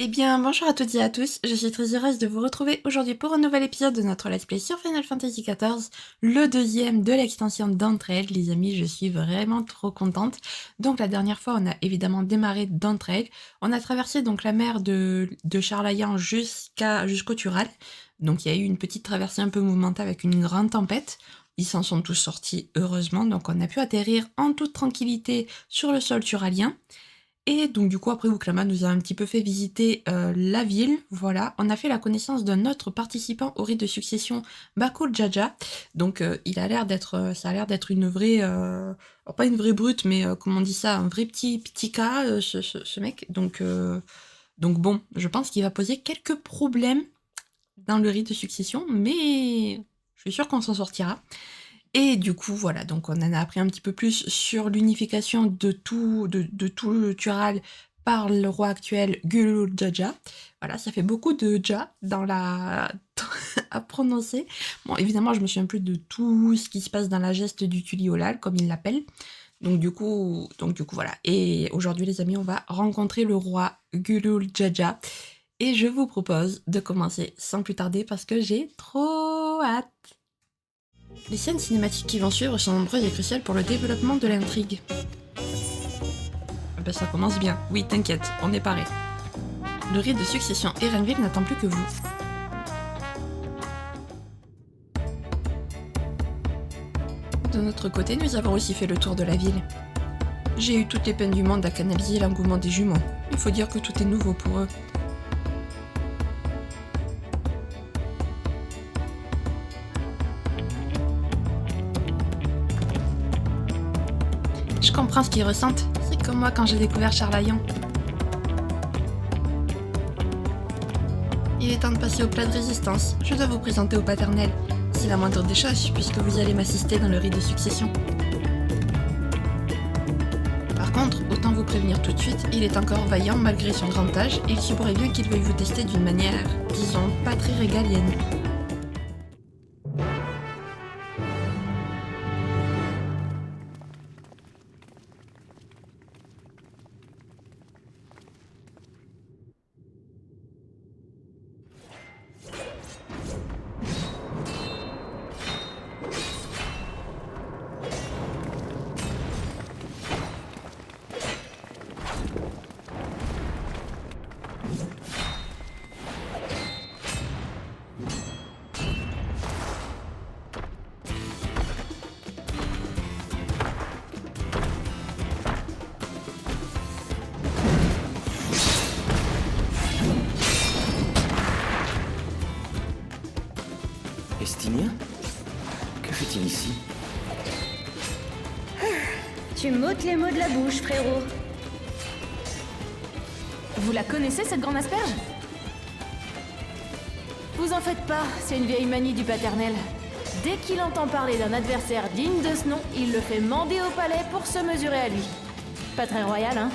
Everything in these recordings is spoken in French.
Eh bien, bonjour à toutes et à tous, je suis très heureuse de vous retrouver aujourd'hui pour un nouvel épisode de notre Let's Play sur Final Fantasy XIV, le deuxième de l'extension d'Entrailed. Les amis, je suis vraiment trop contente. Donc la dernière fois, on a évidemment démarré d'Entrailed. On a traversé donc la mer de Charlayan jusqu'au Tural. Donc il y a eu une petite traversée un peu mouvementée avec une grande tempête. Ils s'en sont tous sortis heureusement, donc on a pu atterrir en toute tranquillité sur le sol turalien. Et donc du coup après Ouklama nous a un petit peu fait visiter la ville, voilà. On a fait la connaissance d'un autre participant au rite de succession, Bakul Jaja. Donc ça a l'air d'être une vraie, alors pas une vraie brute, mais comment on dit ça, un vrai petit cas, ce mec. Donc bon, je pense qu'il va poser quelques problèmes dans le rite de succession, mais je suis sûre qu'on s'en sortira. Et du coup, voilà, donc on en a appris un petit peu plus sur l'unification de tout le Tural par le roi actuel Gulul Jaja. Voilà, ça fait beaucoup de Ja dans la à prononcer. Bon, évidemment, je me souviens plus de tout ce qui se passe dans la geste du Tuliolal, comme il l'appelle. Donc du coup, voilà. Et aujourd'hui, les amis, on va rencontrer le roi Gulul Jaja. Et je vous propose de commencer sans plus tarder parce que j'ai trop hâte. Les scènes cinématiques qui vont suivre sont nombreuses et cruciales pour le développement de l'intrigue. Ah ben ça commence bien. Oui, t'inquiète, on est paré. Le rite de succession Erenville n'attend plus que vous. De notre côté, nous avons aussi fait le tour de la ville. J'ai eu toutes les peines du monde à canaliser l'engouement des jumeaux. Il faut dire que tout est nouveau pour eux. Je comprends ce qu'ils ressentent. C'est comme moi quand j'ai découvert Charlayan. Il est temps de passer au plat de résistance. Je dois vous présenter au paternel. C'est la moindre des choses, puisque vous allez m'assister dans le rite de succession. Par contre, autant vous prévenir tout de suite, il est encore vaillant malgré son grand âge, et il se pourrait bien qu'il veuille vous tester d'une manière, disons, pas très régalienne. Estinien? Que fait-il ici? Tu m'ôtes les mots de la bouche, frérot. Vous la connaissez, cette grande asperge? Vous en faites pas, c'est une vieille manie du paternel. Dès qu'il entend parler d'un adversaire digne de ce nom, il le fait mander au palais pour se mesurer à lui. Pas très royal, hein?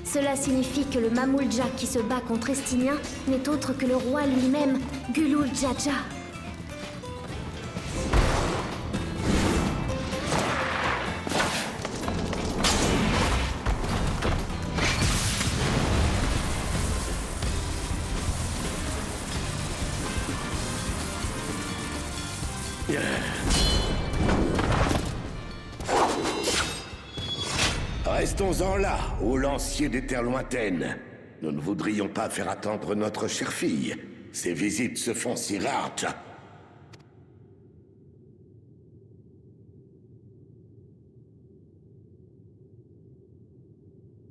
Cela signifie que le Mamoulja qui se bat contre Estinien n'est autre que le roi lui-même, Gulul Jaja. Restons-en là, ô lancier des terres lointaines. Nous ne voudrions pas faire attendre notre chère fille. Ces visites se font si rares, Tcha.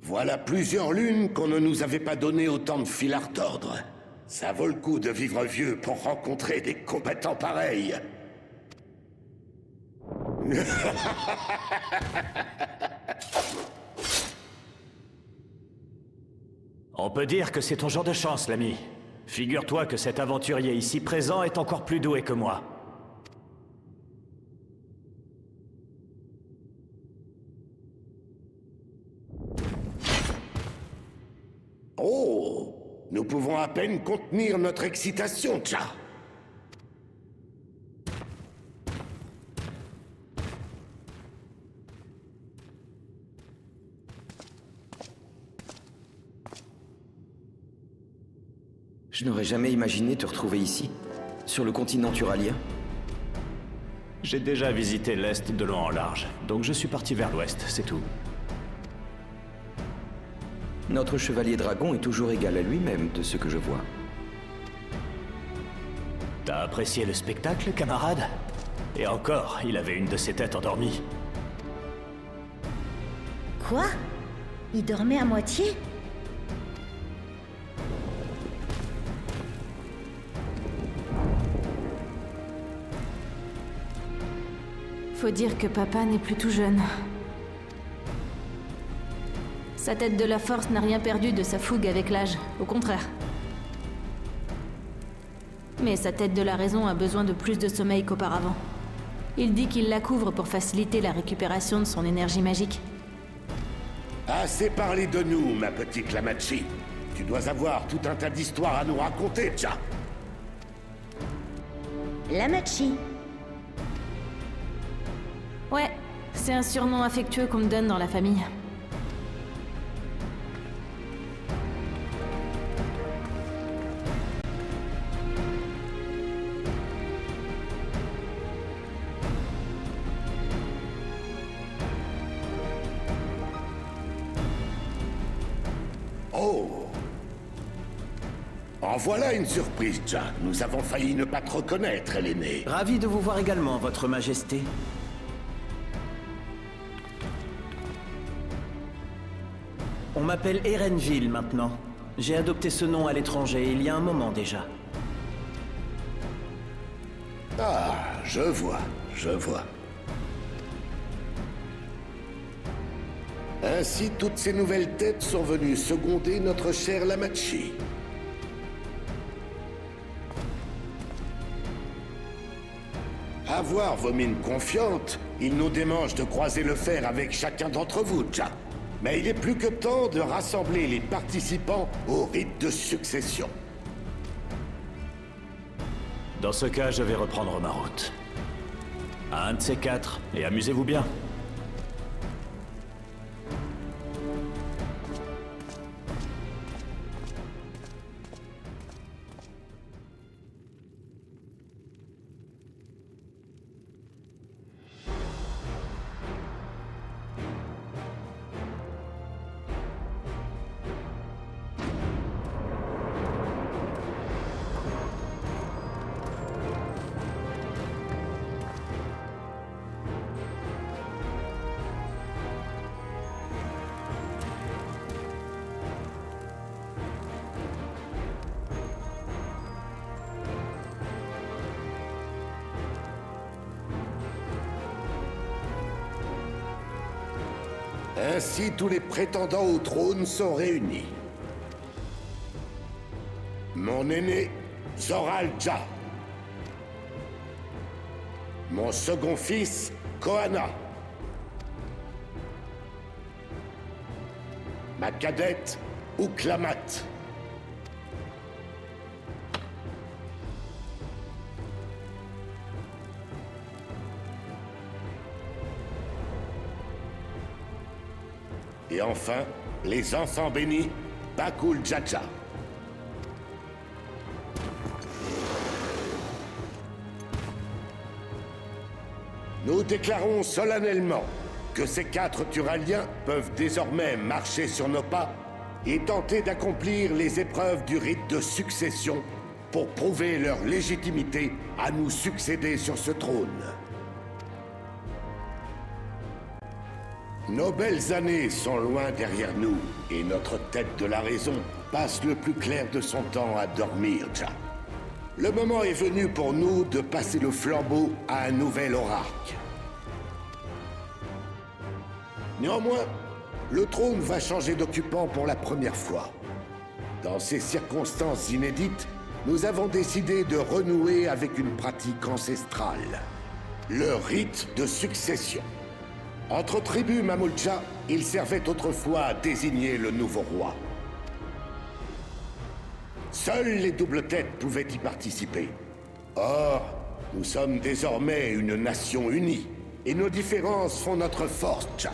Voilà plusieurs lunes qu'on ne nous avait pas donné autant de fil à retordre. Ça vaut le coup de vivre vieux pour rencontrer des combattants pareils. On peut dire que c'est ton jour de chance, l'ami. Figure-toi que cet aventurier ici présent est encore plus doué que moi. Oh, nous pouvons à peine contenir notre excitation, Tcha. Je n'aurais jamais imaginé te retrouver ici, sur le continent turalien. J'ai déjà visité l'Est de long en large, donc je suis parti vers l'Ouest, c'est tout. Notre chevalier dragon est toujours égal à lui-même, de ce que je vois. T'as apprécié le spectacle, camarade? Et encore, il avait une de ses têtes endormie. Quoi? Il dormait à moitié? Faut dire que papa n'est plus tout jeune. Sa tête de la force n'a rien perdu de sa fougue avec l'âge, au contraire. Mais sa tête de la raison a besoin de plus de sommeil qu'auparavant. Il dit qu'il la couvre pour faciliter la récupération de son énergie magique. Assez parlé de nous, ma petite Lamachi. Tu dois avoir tout un tas d'histoires à nous raconter, tcha. Lamachi. Ouais, c'est un surnom affectueux qu'on me donne dans la famille. Oh! En voilà une surprise, tcha. Nous avons failli ne pas te reconnaître, l'aîné. Ravi de vous voir également, votre majesté. On m'appelle Erenville maintenant. J'ai adopté ce nom à l'étranger il y a un moment déjà. Ah, je vois, je vois. Ainsi, toutes ces nouvelles têtes sont venues seconder notre cher Lamachi. À voir vos mines confiantes, il nous démange de croiser le fer avec chacun d'entre vous, tcha. Mais il est plus que temps de rassembler les participants au rite de succession. Dans ce cas, je vais reprendre ma route. À un de ces quatre, et amusez-vous bien. Ainsi, tous les prétendants au trône sont réunis. Mon aîné, Zoral Ja. Mon second fils, Koana. Ma cadette, Ouklamat. Et enfin, les enfants bénis, Bakul Jaja. Nous déclarons solennellement que ces quatre Turaliens peuvent désormais marcher sur nos pas et tenter d'accomplir les épreuves du rite de succession pour prouver leur légitimité à nous succéder sur ce trône. Nos belles années sont loin derrière nous, et notre tête de la raison passe le plus clair de son temps à dormir, Ja. Le moment est venu pour nous de passer le flambeau à un nouvel orarque. Néanmoins, le trône va changer d'occupant pour la première fois. Dans ces circonstances inédites, nous avons décidé de renouer avec une pratique ancestrale, le rite de succession. Entre tribus Mamoulja, il servait autrefois à désigner le nouveau roi. Seules les doubles têtes pouvaient y participer. Or, nous sommes désormais une nation unie, et nos différences font notre force, Tcha.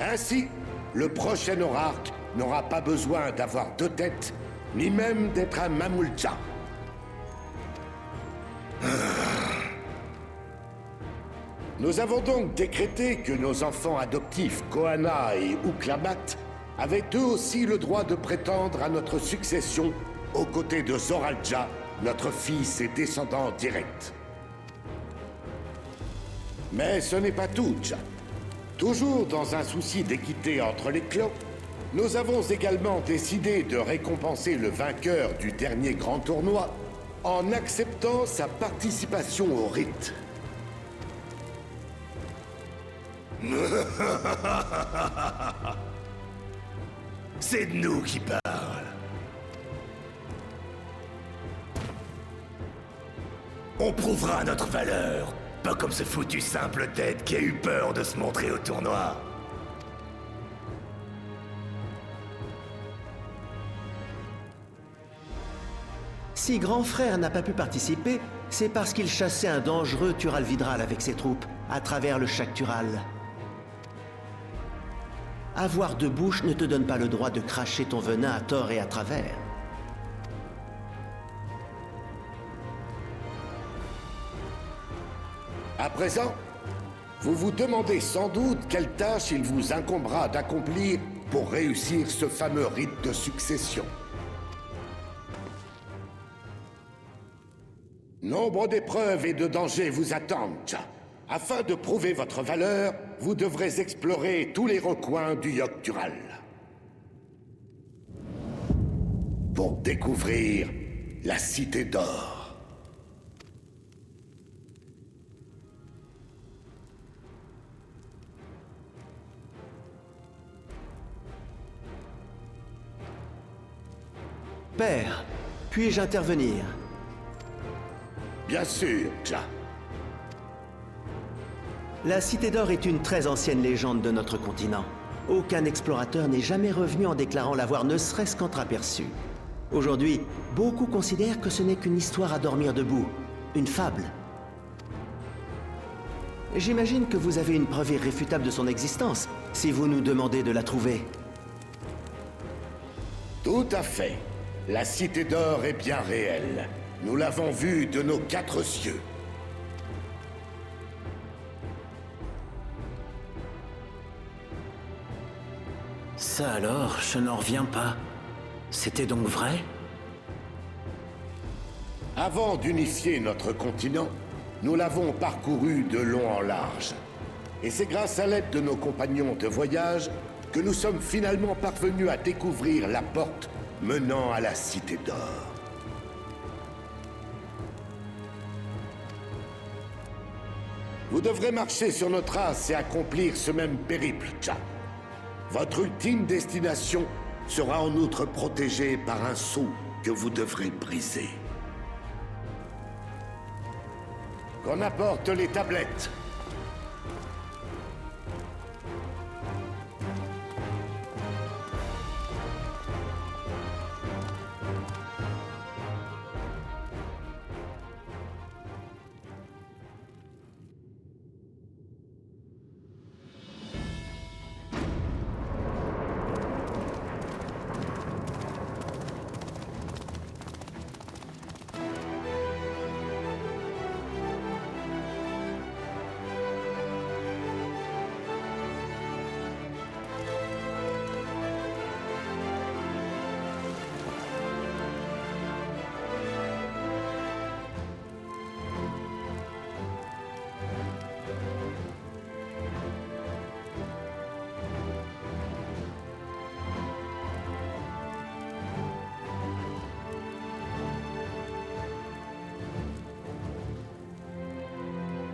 Ainsi, le prochain orarque n'aura pas besoin d'avoir deux têtes, ni même d'être un Mamoulja. Nous avons donc décrété que nos enfants adoptifs Kohana et Uklamat avaient eux aussi le droit de prétendre à notre succession aux côtés de Zoralja, notre fils et descendant direct. Mais ce n'est pas tout, Ja. Toujours dans un souci d'équité entre les clans, nous avons également décidé de récompenser le vainqueur du dernier grand tournoi en acceptant sa participation au rite. C'est de nous qui parle. On prouvera notre valeur, pas comme ce foutu simple tête qui a eu peur de se montrer au tournoi. Si Grand Frère n'a pas pu participer, c'est parce qu'il chassait un dangereux Tural Vidral avec ses troupes, à travers le Shak Tural. Avoir deux bouches ne te donne pas le droit de cracher ton venin à tort et à travers. À présent, vous vous demandez sans doute quelle tâche il vous incombera d'accomplir pour réussir ce fameux rite de succession. Nombre d'épreuves et de dangers vous attendent, Ja. Afin de prouver votre valeur, vous devrez explorer tous les recoins du Yogg-Tural. Pour découvrir la Cité d'Or. Père, puis-je intervenir? Bien sûr, Ja. La Cité d'Or est une très ancienne légende de notre continent. Aucun explorateur n'est jamais revenu en déclarant l'avoir ne serait-ce qu'entreaperçu. Aujourd'hui, beaucoup considèrent que ce n'est qu'une histoire à dormir debout, une fable. J'imagine que vous avez une preuve irréfutable de son existence, si vous nous demandez de la trouver. Tout à fait. La Cité d'Or est bien réelle. Nous l'avons vue de nos 4 cieux. Ça alors, je n'en reviens pas. C'était donc vrai? Avant d'unifier notre continent, nous l'avons parcouru de long en large. Et c'est grâce à l'aide de nos compagnons de voyage que nous sommes finalement parvenus à découvrir la porte menant à la Cité d'Or. Vous devrez marcher sur nos traces et accomplir ce même périple, Ja. Votre ultime destination sera en outre protégée par un sceau que vous devrez briser. Qu'on apporte les tablettes.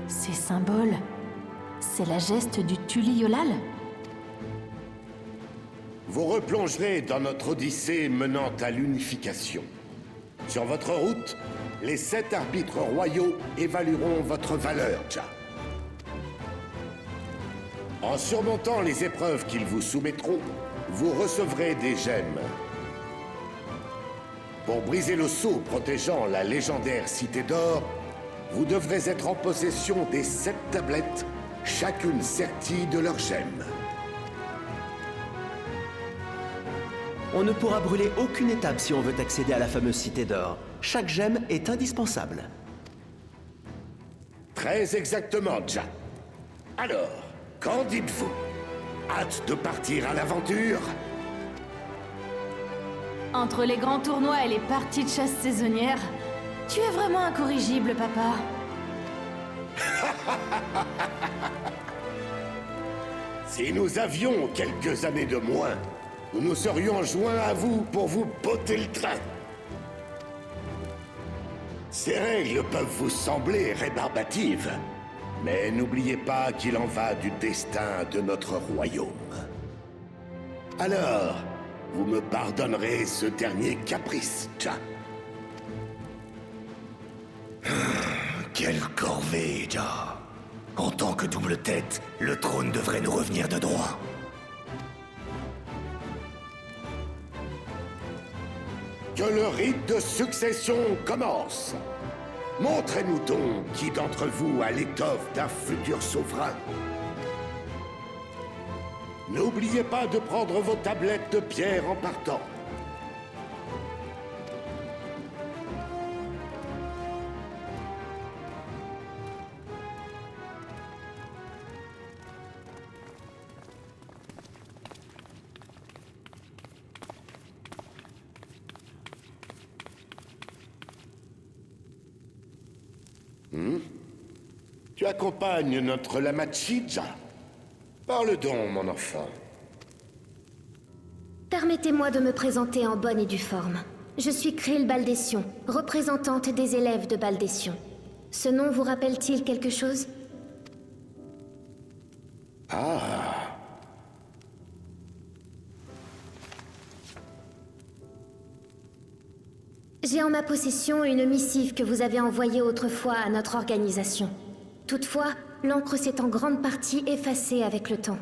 Ces symboles, c'est la geste du Tuli Yolal? Vous replongerez dans notre odyssée menant à l'unification. Sur votre route, les 7 arbitres royaux évalueront votre valeur, Ja. En surmontant les épreuves qu'ils vous soumettront, vous recevrez des gemmes. Pour briser le sceau protégeant la légendaire Cité d'Or, vous devrez être en possession des 7 tablettes, chacune sertie de leurs gemmes. On ne pourra brûler aucune étape si on veut accéder à la fameuse Cité d'Or. Chaque gemme est indispensable. Très exactement, Jack. Alors, qu'en dites-vous? Hâte de partir à l'aventure? Entre les grands tournois et les parties de chasse saisonnières, tu es vraiment incorrigible, papa. Si nous avions quelques années de moins, nous nous serions joints à vous pour vous botter le train. Ces règles peuvent vous sembler rébarbatives, mais n'oubliez pas qu'il en va du destin de notre royaume. Alors, vous me pardonnerez ce dernier caprice, Ja. Quelle corvée, Ja. En tant que double tête, le trône devrait nous revenir de droit. Que le rite de succession commence. Montrez-nous donc qui d'entre vous a l'étoffe d'un futur souverain. N'oubliez pas de prendre vos tablettes de pierre en partant. Tu accompagnes notre Lamachi, Ja. Parle donc, mon enfant. Permettez-moi de me présenter en bonne et due forme. Je suis Krill Baldession, représentante des élèves de Baldession. Ce nom vous rappelle-t-il quelque chose? Ah. J'ai en ma possession une missive que vous avez envoyée autrefois à notre organisation. Toutefois, l'encre s'est en grande partie effacée avec le temps.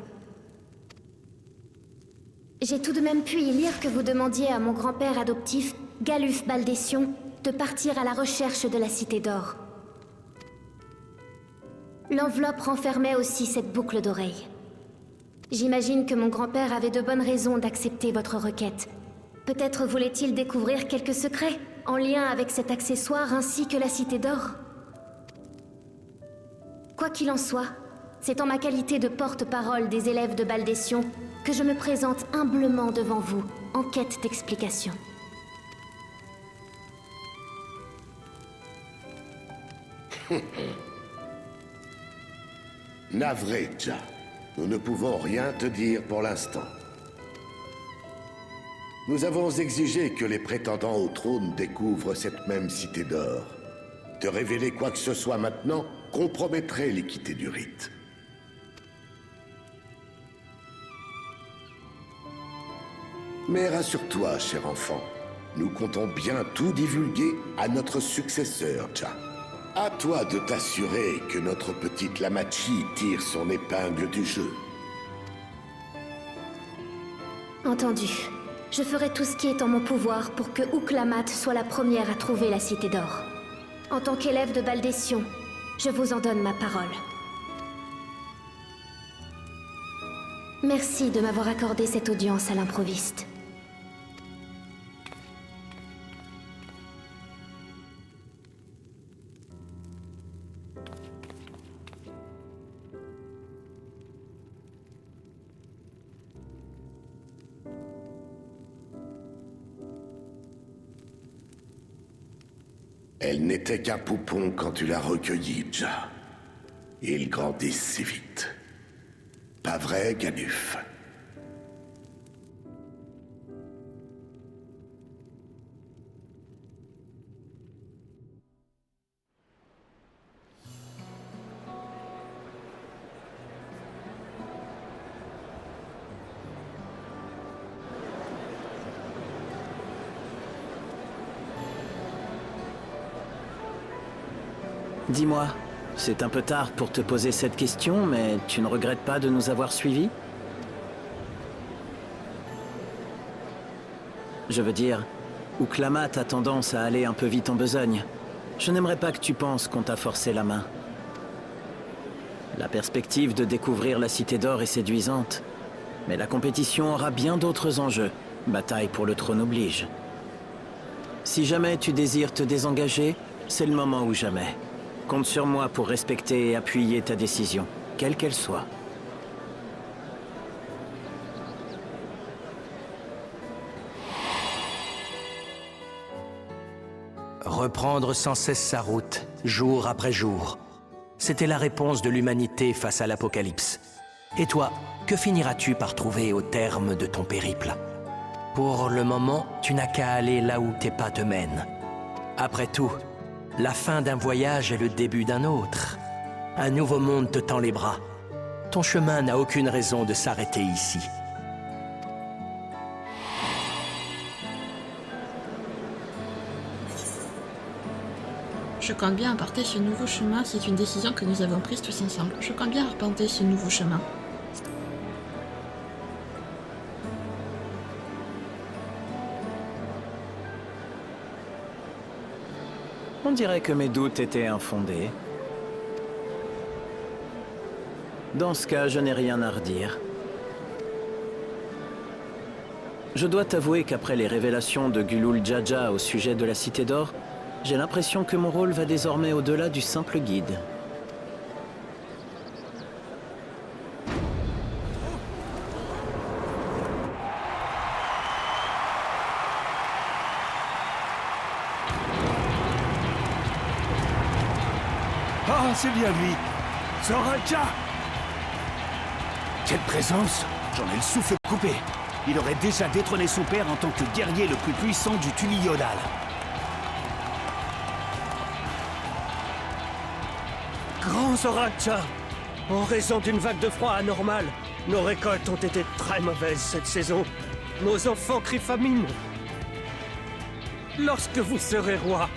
J'ai tout de même pu y lire que vous demandiez à mon grand-père adoptif, Galuf Baldession, de partir à la recherche de la Cité d'Or. L'enveloppe renfermait aussi cette boucle d'oreille. J'imagine que mon grand-père avait de bonnes raisons d'accepter votre requête. Peut-être voulait-il découvrir quelques secrets en lien avec cet accessoire ainsi que la Cité d'Or. Quoi qu'il en soit, c'est en ma qualité de porte-parole des élèves de Baldession que je me présente humblement devant vous, en quête d'explications. Navré, Ja. Nous ne pouvons rien te dire pour l'instant. Nous avons exigé que les prétendants au trône découvrent cette même Cité d'Or. Te révéler quoi que ce soit maintenant compromettrait l'équité du rite. Mais rassure-toi, cher enfant, nous comptons bien tout divulguer à notre successeur, Ja. À toi de t'assurer que notre petite Lamachi tire son épingle du jeu. Entendu. Je ferai tout ce qui est en mon pouvoir pour que Ouklamat soit la première à trouver la Cité d'Or. En tant qu'élève de Baldession, je vous en donne ma parole. Merci de m'avoir accordé cette audience à l'improviste. Elle n'était qu'un poupon quand tu l'as recueillie, Ja. Ils grandissent si vite. Pas vrai, Galuf? Dis-moi, c'est un peu tard pour te poser cette question, mais tu ne regrettes pas de nous avoir suivis? Je veux dire, Ouklamat a tendance à aller un peu vite en besogne. Je n'aimerais pas que tu penses qu'on t'a forcé la main. La perspective de découvrir la Cité d'Or est séduisante, mais la compétition aura bien d'autres enjeux, Bataille pour le trône oblige. Si jamais tu désires te désengager, c'est le moment ou jamais. Compte sur moi pour respecter et appuyer ta décision, quelle qu'elle soit. Reprendre sans cesse sa route, jour après jour. C'était la réponse de l'humanité face à l'apocalypse. Et toi, que finiras-tu par trouver au terme de ton périple? Pour le moment, tu n'as qu'à aller là où tes pas te mènent. Après tout, la fin d'un voyage est le début d'un autre. Un nouveau monde te tend les bras. Ton chemin n'a aucune raison de s'arrêter ici. Je compte bien emporter ce nouveau chemin, c'est une décision que nous avons prise tous ensemble. Je compte bien arpenter ce nouveau chemin. On dirait que mes doutes étaient infondés. Dans ce cas, je n'ai rien à redire. Je dois t'avouer qu'après les révélations de Gulul Jaja au sujet de la Cité d'Or, j'ai l'impression que mon rôle va désormais au-delà du simple guide. Ah, c'est bien lui! Zora Alja! Quelle présence! J'en ai le souffle coupé. Il aurait déjà détrôné son père en tant que guerrier le plus puissant du Tuli Yodal. Grand Zora Alja! En raison d'une vague de froid anormale, nos récoltes ont été très mauvaises cette saison. Nos enfants crient famine. Lorsque vous serez roi,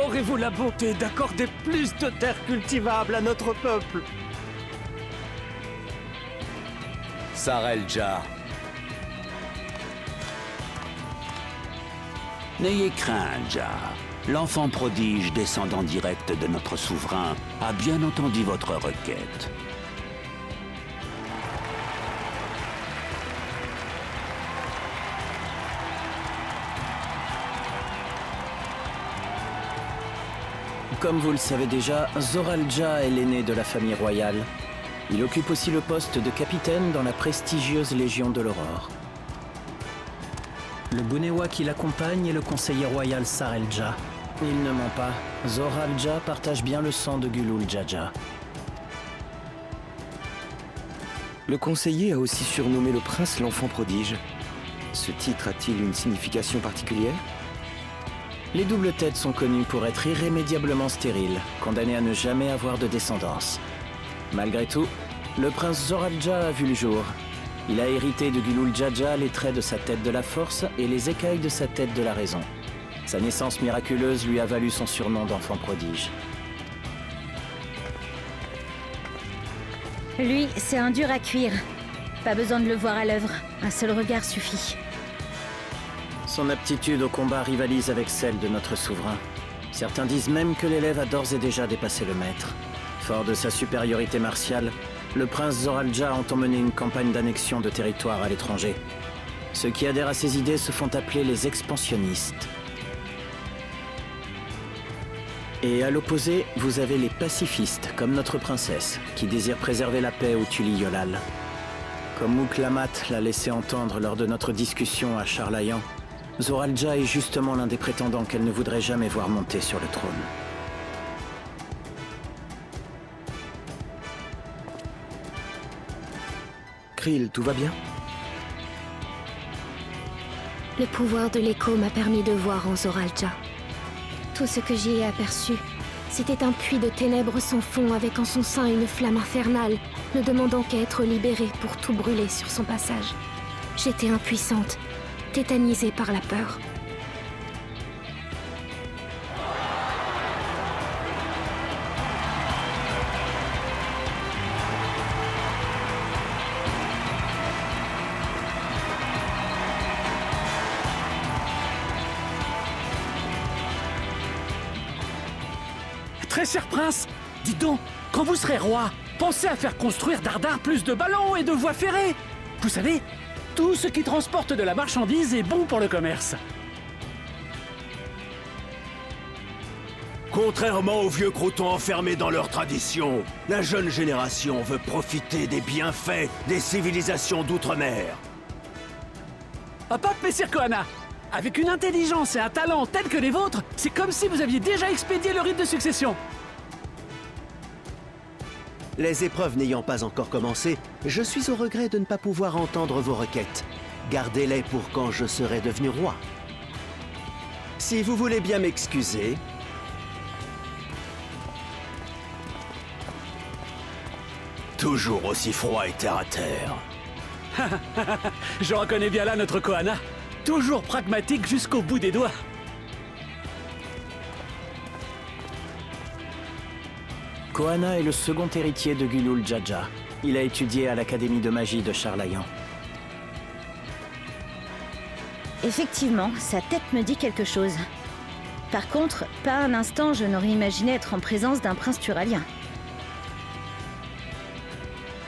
aurez-vous la bonté d'accorder plus de terres cultivables à notre peuple? Sarelja. N'ayez crainte, Ja. L'enfant prodige, descendant direct de notre souverain, a bien entendu votre requête. Comme vous le savez déjà, Zora Alja est l'aîné de la famille royale. Il occupe aussi le poste de capitaine dans la prestigieuse Légion de l'Aurore. Le Bunewa qui l'accompagne est le conseiller royal Sarelja. Il ne ment pas, Zora Alja partage bien le sang de Gulul Jaja. Le conseiller a aussi surnommé le prince l'enfant prodige. Ce titre a-t-il une signification particulière? Les doubles têtes sont connues pour être irrémédiablement stériles, condamnées à ne jamais avoir de descendance. Malgré tout, le prince Zora Alja a vu le jour. Il a hérité de Gulul Jaja les traits de sa tête de la force et les écailles de sa tête de la raison. Sa naissance miraculeuse lui a valu son surnom d'enfant prodige. Lui, c'est un dur à cuire. Pas besoin de le voir à l'œuvre. Un seul regard suffit. Son aptitude au combat rivalise avec celle de notre souverain. Certains disent même que l'élève a d'ores et déjà dépassé le maître. Fort de sa supériorité martiale, le prince Zora Alja entend mener une campagne d'annexion de territoire à l'étranger. Ceux qui adhèrent à ses idées se font appeler les expansionnistes. Et à l'opposé, vous avez les pacifistes, comme notre princesse, qui désirent préserver la paix au Tuli Yolal. Comme Uklamat l'a laissé entendre lors de notre discussion à Charlayan, Zora Alja est justement l'un des prétendants qu'elle ne voudrait jamais voir monter sur le trône. Krill, tout va bien? Le pouvoir de l'écho m'a permis de voir en Zora Alja. Tout ce que j'y ai aperçu, c'était un puits de ténèbres sans fond avec en son sein une flamme infernale, ne demandant qu'à être libérée pour tout brûler sur son passage. J'étais impuissante, tétanisée par la peur. Très cher prince, dites donc, quand vous serez roi, pensez à faire construire Dardar plus de ballons et de voies ferrées. Vous savez, Tout ce qui transporte de la marchandise est bon pour le commerce. Contrairement aux vieux croutons enfermés dans leurs traditions, la jeune génération veut profiter des bienfaits des civilisations d'outre-mer. Hop, messire Koana! Avec une intelligence et un talent tels que les vôtres, c'est comme si vous aviez déjà expédié le rite de succession. Les épreuves n'ayant pas encore commencé, je suis au regret de ne pas pouvoir entendre vos requêtes. Gardez-les pour quand je serai devenu roi. Si vous voulez bien m'excuser... Toujours aussi froid et terre à terre. Je reconnais bien là notre Koana. Toujours pragmatique jusqu'au bout des doigts. Koana est le second héritier de Gulul Jaja. Il a étudié à l'Académie de magie de Charlayan. Effectivement, sa tête me dit quelque chose. Par contre, pas un instant je n'aurais imaginé être en présence d'un prince turalien.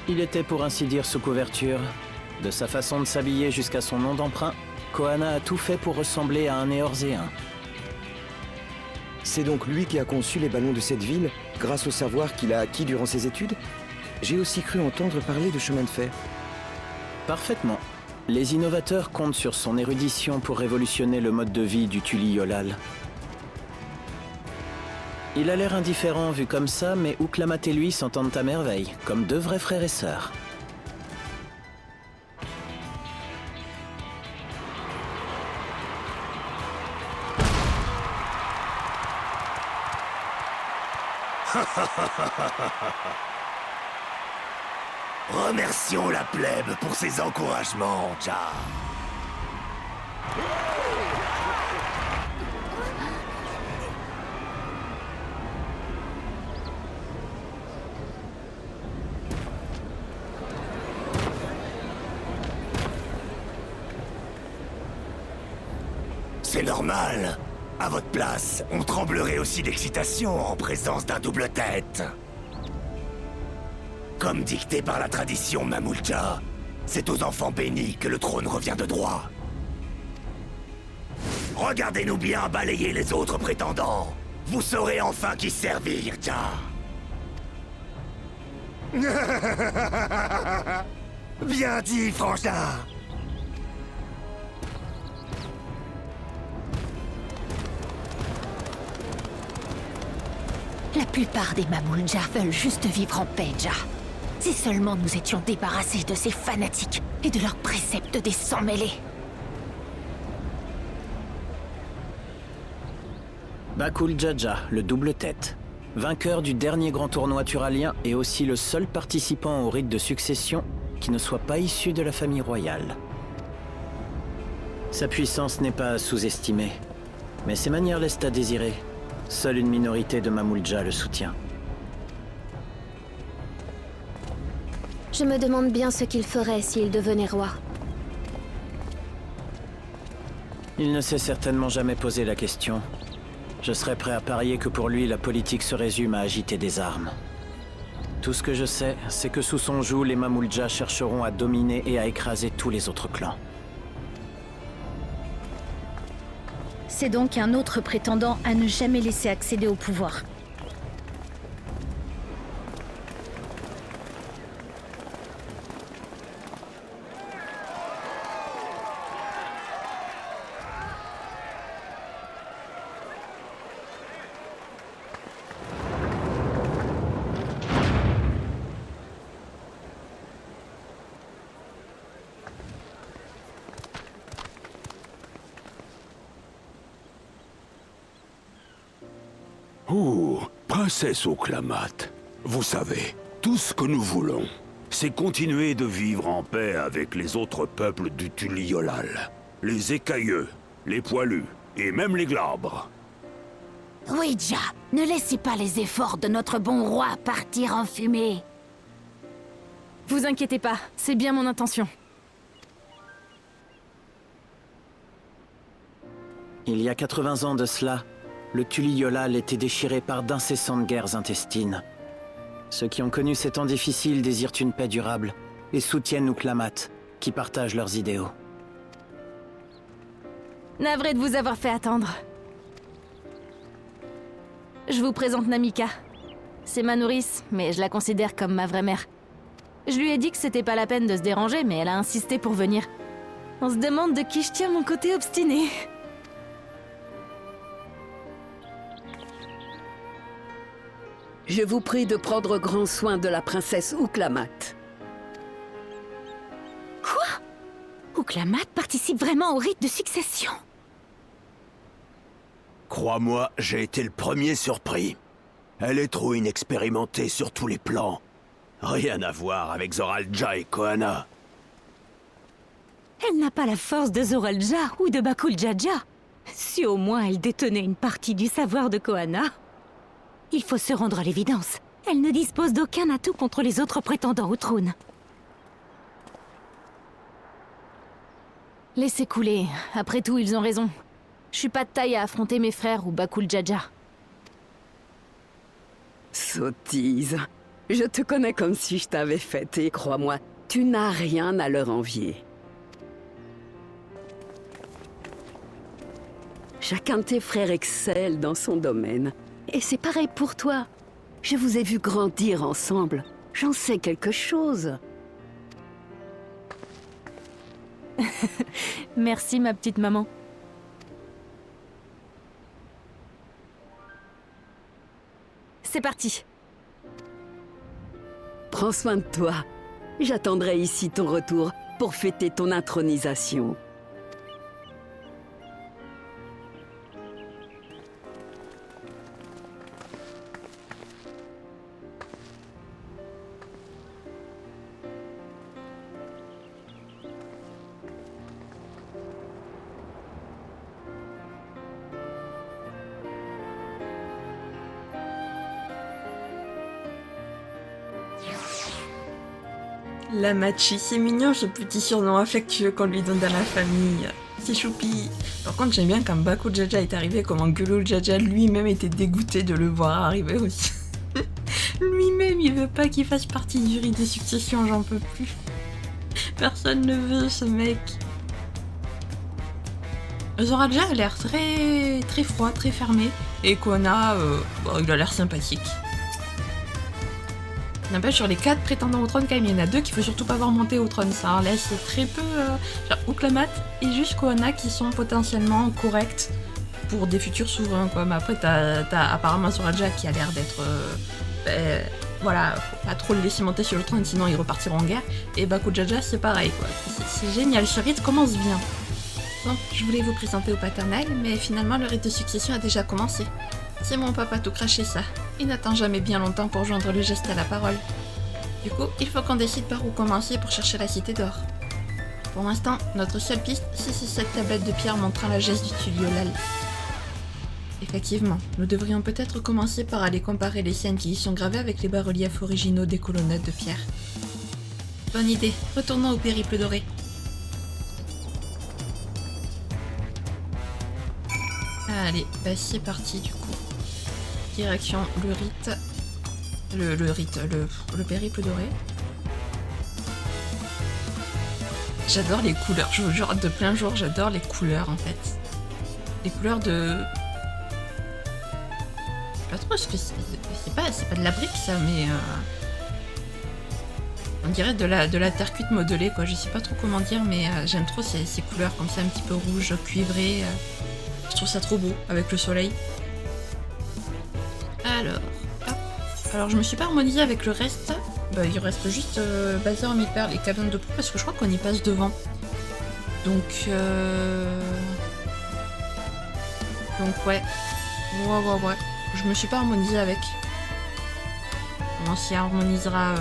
Il était pour ainsi dire sous couverture. De sa façon de s'habiller jusqu'à son nom d'emprunt, Koana a tout fait pour ressembler à un Éorzéen. C'est donc lui qui a conçu les ballons de cette ville, grâce au savoir qu'il a acquis durant ses études? J'ai aussi cru entendre parler de chemin de fer. Parfaitement. Les innovateurs comptent sur son érudition pour révolutionner le mode de vie du Tuli Yolal. Il a l'air indifférent vu comme ça, mais Ouklamat et lui s'entendent à merveille, comme deux vrais frères et sœurs. Remercions la plèbe pour ses encouragements, Ja. C'est normal. À votre place, on tremblerait aussi d'excitation en présence d'un double tête. Comme dicté par la tradition Mamoulja, c'est aux enfants bénis que le trône revient de droit. Regardez-nous bien balayer les autres prétendants. Vous saurez enfin qui servir, Ja. Bien dit, frangin. La plupart des Mamoulja veulent juste vivre en paix, Ja. Si seulement nous étions débarrassés de ces fanatiques et de leurs préceptes des sans-mêlés. Bakul Jaja, le double tête. Vainqueur du dernier grand tournoi turalien et aussi le seul participant au rite de succession qui ne soit pas issu de la famille royale. Sa puissance n'est pas à sous-estimer, mais ses manières laissent à désirer. Seule une minorité de Mamoulja le soutient. Je me demande bien ce qu'il ferait s'il devenait roi. Il ne s'est certainement jamais posé la question. Je serais prêt à parier que pour lui, la politique se résume à agiter des armes. Tout ce que je sais, c'est que sous son joug, les Mamoulja chercheront à dominer et à écraser tous les autres clans. C'est donc un autre prétendant à ne jamais laisser accéder au pouvoir. Oh, princesse Ouklamat, vous savez, tout ce que nous voulons, c'est continuer de vivre en paix avec les autres peuples du Tuli Yolal. Les écailleux, les poilus, et même les glabres. Oui, Ja, ne laissez pas les efforts de notre bon roi partir en fumée. Vous inquiétez pas, c'est bien mon intention. Il y a 80 ans de cela, le Tuli Yolal était déchiré par d'incessantes guerres intestines. Ceux qui ont connu ces temps difficiles désirent une paix durable et soutiennent Ouklamat, qui partagent leurs idéaux. Navré de vous avoir fait attendre. Je vous présente Namika. C'est ma nourrice, mais je la considère comme ma vraie mère. Je lui ai dit que c'était pas la peine de se déranger, mais elle a insisté pour venir. On se demande de qui je tiens mon côté obstiné. Je vous prie de prendre grand soin de la princesse Ouklamat. Quoi? Ouklamat participe vraiment au rite de succession? Crois-moi, j'ai été le premier surpris. Elle est trop inexpérimentée sur tous les plans. Rien à voir avec Zoralja et Koana. Elle n'a pas la force de Zoralja ou de Bakul Jaja. Si au moins elle détenait une partie du savoir de Koana. Il faut se rendre à l'évidence. Elle ne dispose d'aucun atout contre les autres prétendants au trône. Laissez couler. Après tout, ils ont raison. Je suis pas de taille à affronter mes frères ou Bakul Jaja. Sottise. Je te connais comme si je t'avais faite et crois-moi, tu n'as rien à leur envier. Chacun de tes frères excelle dans son domaine. Et c'est pareil pour toi. Je vous ai vu grandir ensemble. J'en sais quelque chose. Merci, ma petite maman. C'est parti. Prends soin de toi. J'attendrai ici ton retour pour fêter ton intronisation. La Machi, c'est mignon ce petit surnom affectueux qu'on lui donne dans la famille. C'est choupi. Par contre, j'aime bien quand Bakul Jaja est arrivé, comment Gulul Jaja lui-même était dégoûté de le voir arriver aussi. Lui-même, il veut pas qu'il fasse partie du rite de succession, j'en peux plus. Personne ne veut ce mec. Zoralja a l'air très froid, très fermé. Et Koana, il a l'air sympathique. N'empêche, sur les 4 prétendants au trône, quand même, il y en a 2 qu'il faut surtout pas voir monter au trône. Ça en laisse très peu. Genre Ouklamat et juste Koana qui sont potentiellement corrects pour des futurs souverains, quoi. Mais après, t'as apparemment Zoralja qui a l'air d'être. Voilà, faut pas trop le laisser monter sur le trône, sinon ils repartiront en guerre. Et Bakul Jaja, c'est pareil, quoi. C'est génial, ce rite commence bien. Bon, je voulais vous présenter au paternel, mais finalement, le rite de succession a déjà commencé. C'est mon papa tout craché, ça. Il n'attend jamais bien longtemps pour joindre le geste à la parole. Du coup, il faut qu'on décide par où commencer pour chercher la cité d'or. Pour l'instant, notre seule piste, c'est cette tablette de pierre montrant la geste du Tuliolal. Effectivement, nous devrions peut-être commencer par aller comparer les scènes qui y sont gravées avec les bas-reliefs originaux des colonnades de pierre. Bonne idée, retournons au périple doré. Allez, bah c'est parti du coup. Direction le rite. Le périple doré. J'adore les couleurs, je vous jure, de plein jour, j'adore les couleurs en fait. Les couleurs de... Pas trop, c'est pas de la brique ça, mais... On dirait de la terre cuite modelée quoi, je sais pas trop comment dire, mais j'aime trop ces couleurs comme ça, un petit peu rouge, cuivré. Je trouve ça trop beau, avec le soleil. Alors, hop. Alors je me suis pas harmonisée avec le reste. Bah, il reste juste Bazar, Mille-Perles et Cabane de Proue, parce que je crois qu'on y passe devant. Donc ouais. Ouais. Je me suis pas harmonisée avec. On s'y harmonisera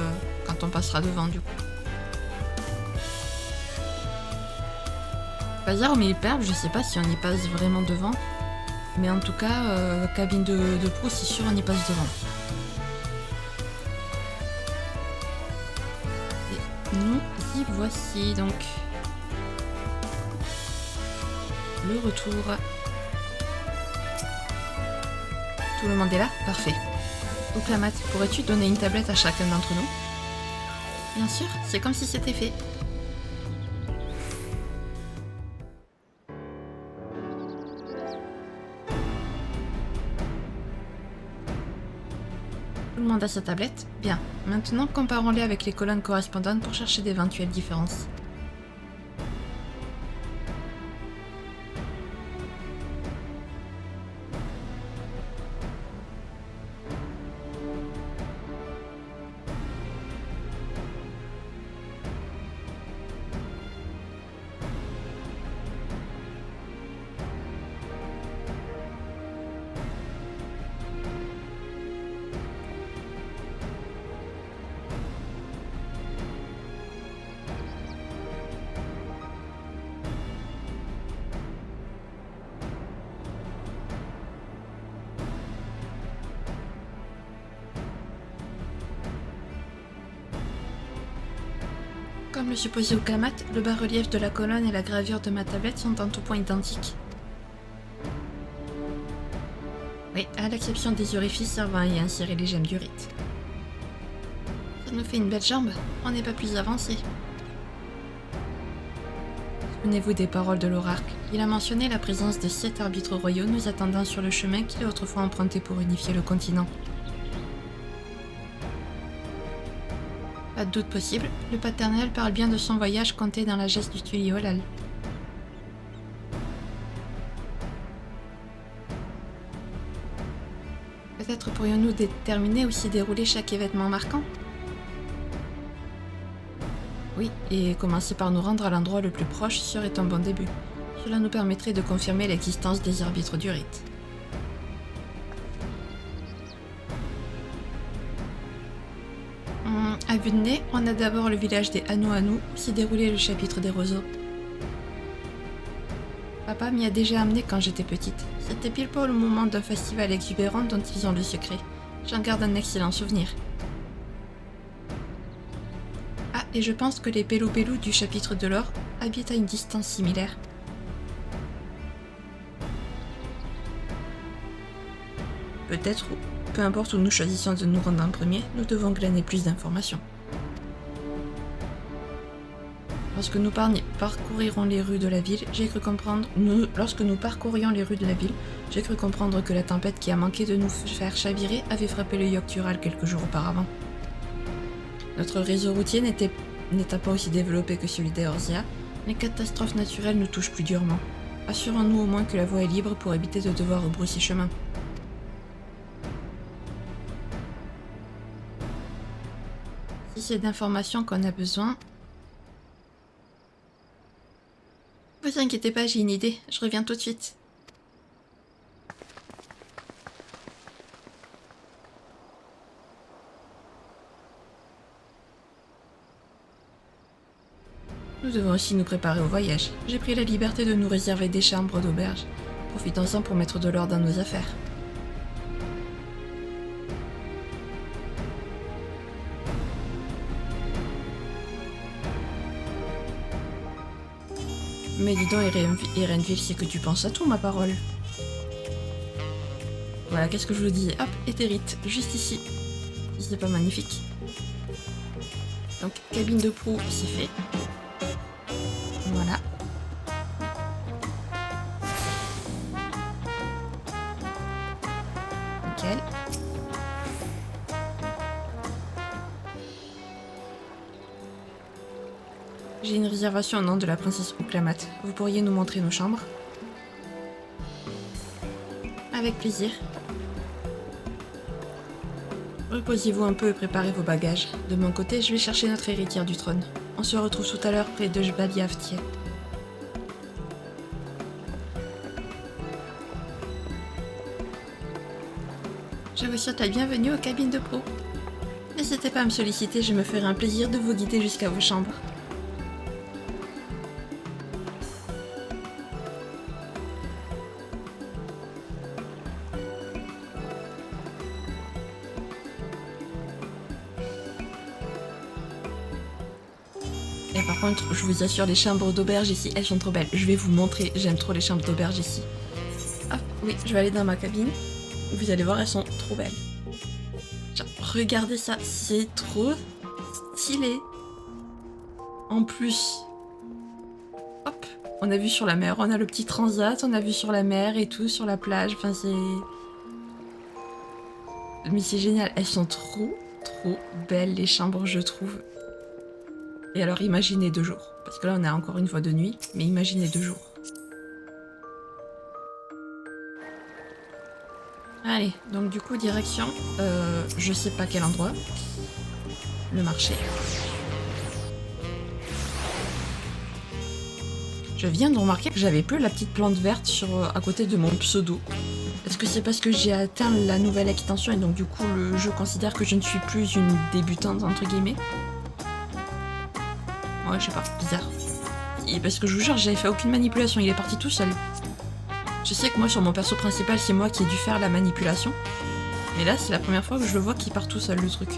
quand on passera devant, du coup. Bazar ou Mille-Perles, je sais pas si on y passe vraiment devant. Mais en tout cas, Cabine de Proue, c'est sûr on y passe devant. Et nous y voici donc. Le retour. Tout le monde est là? Parfait. Ouklamat, pourrais-tu donner une tablette à chacun d'entre nous? Bien sûr, c'est comme si c'était fait. Tout le monde a sa tablette? Bien. Maintenant, comparons-les avec les colonnes correspondantes pour chercher d'éventuelles différences. Comme le supposait Uklamat, le bas-relief de la colonne et la gravure de ma tablette sont en tout point identiques. Oui, à l'exception des orifices servant à y insérer les gemmes du rite. Ça nous fait une belle jambe, on n'est pas plus avancé. Souvenez-vous des paroles de l'Orarque. Il a mentionné la présence de 7 arbitres royaux nous attendant sur le chemin qu'il a autrefois emprunté pour unifier le continent. Pas de doute possible, le paternel parle bien de son voyage compté dans la geste du Tuliolal. Peut-être pourrions-nous déterminer où s'y déroulait chaque événement marquant? Oui, et commencer par nous rendre à l'endroit le plus proche serait un bon début. Cela nous permettrait de confirmer l'existence des arbitres du rite. À vue de nez, on a d'abord le village des Anu où s'y déroulait le chapitre des roseaux. Papa m'y a déjà amené quand j'étais petite. C'était pile poil au moment d'un festival exubérant dont ils ont le secret. J'en garde un excellent souvenir. Ah, et je pense que les Pelou-Pelou du chapitre de l'or habitent à une distance similaire. Peut-être, peu importe où nous choisissons de nous rendre en premier, nous devons glaner plus d'informations. Lorsque nous parcourirons les rues de la ville, j'ai cru comprendre... Lorsque nous parcourions les rues de la ville, j'ai cru comprendre que la tempête qui a manqué de nous faire chavirer avait frappé le Yogg-Tural quelques jours auparavant. Notre réseau routier n'étant pas aussi développé que celui d'Eorzea, les catastrophes naturelles nous touchent plus durement. Assurons-nous au moins que la voie est libre pour éviter de devoir rebrousser chemin. Si c'est d'informations qu'on a besoin... Ne vous inquiétez pas, j'ai une idée, je reviens tout de suite. Nous devons aussi nous préparer au voyage. J'ai pris la liberté de nous réserver des chambres d'auberge. Profitons-en pour mettre de l'ordre dans nos affaires. Mais dis donc, Erenville, c'est que tu penses à tout, ma parole. Voilà, qu'est-ce que je vous dis? Hop, éthérite, juste ici. Si c'est pas magnifique. Donc, cabine de proue, c'est fait. Voilà. Nickel. J'ai une réservation au nom de la princesse Uklamat. Vous pourriez nous montrer nos chambres? Avec plaisir. Reposez-vous un peu et préparez vos bagages. De mon côté, je vais chercher notre héritière du trône. On se retrouve tout à l'heure près de Jbaliaftier. Je vous souhaite la bienvenue aux cabines de proue. N'hésitez pas à me solliciter, je me ferai un plaisir de vous guider jusqu'à vos chambres. Et par contre, je vous assure, les chambres d'auberge ici, elles sont trop belles. Je vais vous montrer, j'aime trop les chambres d'auberge ici. Ah oui, je vais aller dans ma cabine. Vous allez voir, elles sont trop belles. Genre, regardez ça, c'est trop stylé. En plus, hop, On a vu sur la mer, on a le petit transat, on a vu sur la mer et tout, sur la plage, enfin c'est... Mais c'est génial, elles sont trop belles les chambres je trouve. Et alors imaginez 2 jours, parce que là on est encore une fois de nuit, mais imaginez 2 jours. Allez, donc du coup direction, je sais pas quel endroit, le marché. Je viens de remarquer que j'avais plus la petite plante verte à côté de mon pseudo. Est-ce que c'est parce que j'ai atteint la nouvelle extension et donc du coup le jeu considère que je ne suis plus une débutante entre guillemets? Ouais, je sais pas, bizarre. Et parce que je vous jure, j'avais fait aucune manipulation, il est parti tout seul. Je sais que moi sur mon perso principal, c'est moi qui ai dû faire la manipulation. Mais là, c'est la première fois que je le vois qu'il part tout seul le truc.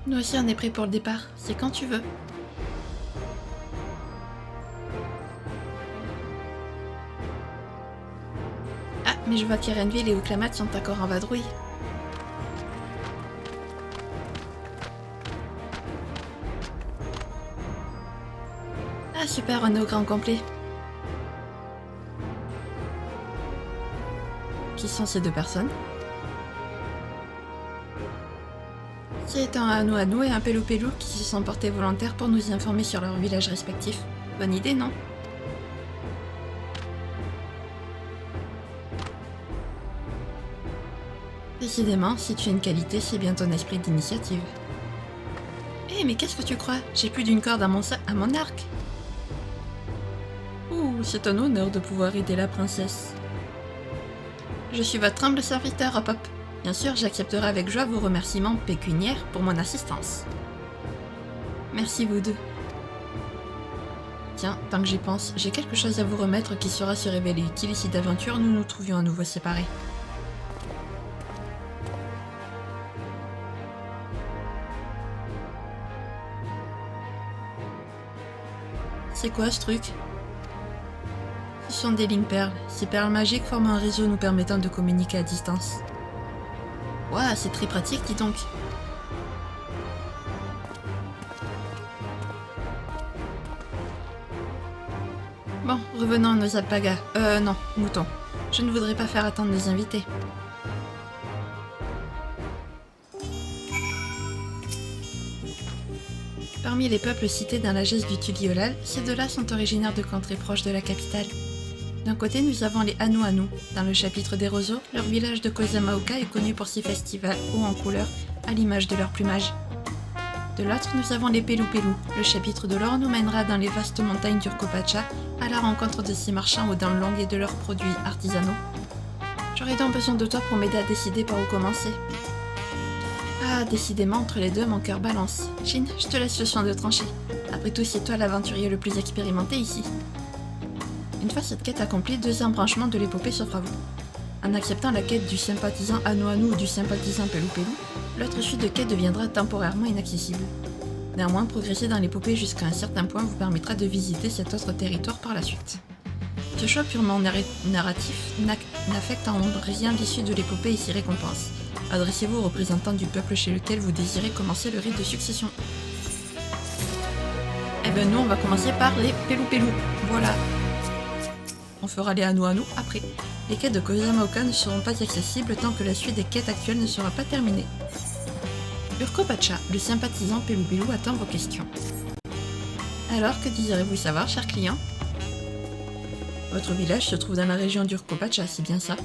Nous aussi on est prêts pour le départ, c'est quand tu veux. Ah, mais je vois qu'Erenville et Ouklamat sont encore en vadrouille. Ah super, on est au grand complet. Qui sont ces 2 personnes? C'est un Anou et un Pelou qui se sont portés volontaires pour nous informer sur leurs villages respectifs. Bonne idée, non? Décidément, si tu as une qualité, c'est bien ton esprit d'initiative. Eh, mais qu'est-ce que tu crois? J'ai plus d'une corde à mon arc. Ouh, c'est un honneur de pouvoir aider la princesse. Je suis votre humble serviteur, hop hop. Bien sûr, j'accepterai avec joie vos remerciements pécuniaires pour mon assistance. Merci vous deux. Tiens, tant que j'y pense, j'ai quelque chose à vous remettre qui saura se révéler utile si d'aventure nous nous trouvions à nouveau séparés. C'est quoi ce truc? Ce sont des lignes perles. Ces perles magiques forment un réseau nous permettant de communiquer à distance. Ouah, c'est très pratique, dis donc. Bon, revenons à nos alpagas. Non, moutons. Je ne voudrais pas faire attendre les invités. Parmi les peuples cités dans la geste du Tuliolal, ces 2-là sont originaires de contrées proches de la capitale. D'un côté, nous avons les Anou. Dans le chapitre des roseaux, leur village de Kozamaoka est connu pour ses festivals hauts en couleur, à l'image de leur plumage. De l'autre, nous avons les Pelou. Le chapitre de l'or nous mènera dans les vastes montagnes d'Urkopacha, à la rencontre de ces marchands aux dents longues et de leurs produits artisanaux. J'aurais donc besoin de toi pour m'aider à décider par où commencer. Ah, décidément, entre les 2, mon cœur balance. Shin, je te laisse le soin de trancher. Après tout, c'est toi l'aventurier le plus expérimenté ici. Une fois cette quête accomplie, 2 embranchements de l'épopée s'offrent à vous. En acceptant la quête du sympathisant Anou ou du sympathisant Pelou, l'autre suite de quête deviendra temporairement inaccessible. Néanmoins, progresser dans l'épopée jusqu'à un certain point vous permettra de visiter cet autre territoire par la suite. Ce choix purement narratif n'affecte en rien l'issue de l'épopée et ses récompenses. Adressez-vous aux représentants du peuple chez lequel vous désirez commencer le rite de succession. Eh ben nous, on va commencer par les Pelou. Voilà. On fera les Anou après. Les quêtes de Kozamaoka ne seront pas accessibles tant que la suite des quêtes actuelles ne sera pas terminée. Urkopacha, le sympathisant Pelou attend vos questions. Alors, que désirez-vous savoir, cher client? Votre village se trouve dans la région d'Urkopacha, c'est bien ça?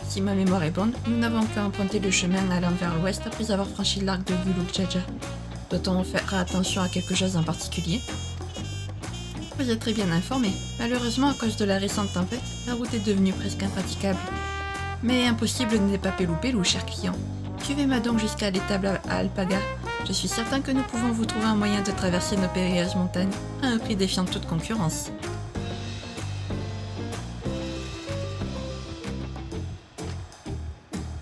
Si ma mémoire est bonne, nous n'avons qu'à emprunter le chemin allant vers l'ouest après avoir franchi l'arc de Gulukjaja. Doit-on faire attention à quelque chose en particulier? Vous êtes très bien informé. Malheureusement, à cause de la récente tempête, la route est devenue presque impraticable. Mais impossible n'est pas Pelou, cher client. Suivez-moi donc jusqu'à l'étable à Alpaga. Je suis certain que nous pouvons vous trouver un moyen de traverser nos périlleuses montagnes, à un prix défiant toute concurrence.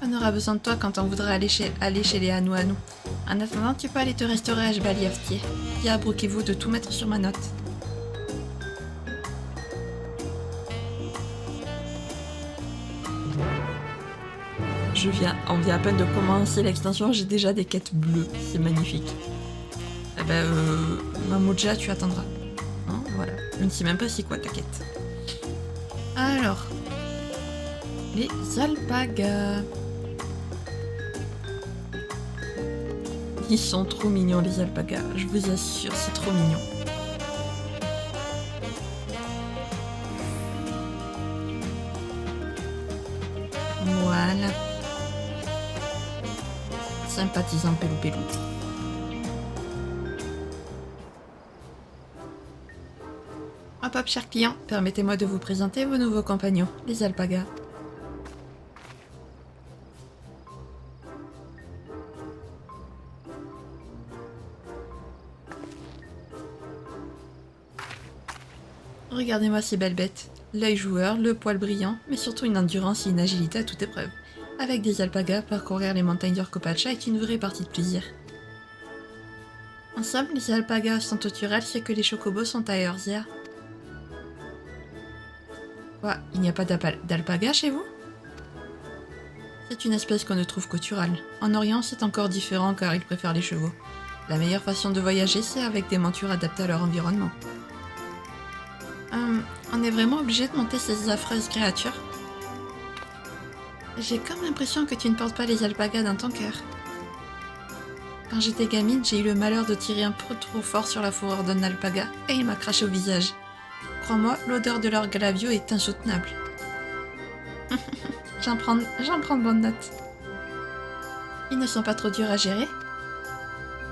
On aura besoin de toi quand on voudra aller chez les Anou. En attendant, tu peux aller te restaurer à Jbaliaftier. Dis à Brookevou de tout mettre sur ma note. On vient à peine de commencer l'extension, j'ai déjà des quêtes bleues. C'est magnifique. Eh ben, Mamoudja, tu attendras. Hein, voilà. Je ne sais même pas c'est quoi ta quête. Alors. Les alpagas. Ils sont trop mignons, les alpagas. Je vous assure, c'est trop mignon. Voilà. Sympathisant Pelou. Hop, cher client, permettez-moi de vous présenter vos nouveaux compagnons, les alpagas. Regardez-moi ces belles bêtes. L'œil joueur, le poil brillant, mais surtout une endurance et une agilité à toute épreuve. Avec des alpagas, parcourir les montagnes d'Urkopacha est une vraie partie de plaisir. En somme, les alpagas sont au Turel, c'est que les chocobos sont à Eorzea. Quoi, il n'y a pas d'alpaga chez vous? C'est une espèce qu'on ne trouve qu'au Turel. En Orient, c'est encore différent car ils préfèrent les chevaux. La meilleure façon de voyager, c'est avec des montures adaptées à leur environnement. On est vraiment obligé de monter ces affreuses créatures? J'ai comme l'impression que tu ne portes pas les alpagas dans ton cœur. Quand j'étais gamine, j'ai eu le malheur de tirer un peu trop fort sur la fourrure d'un alpaga et il m'a craché au visage. Crois-moi, l'odeur de leur glavio est insoutenable. J'en prends bonne note. Ils ne sont pas trop durs à gérer?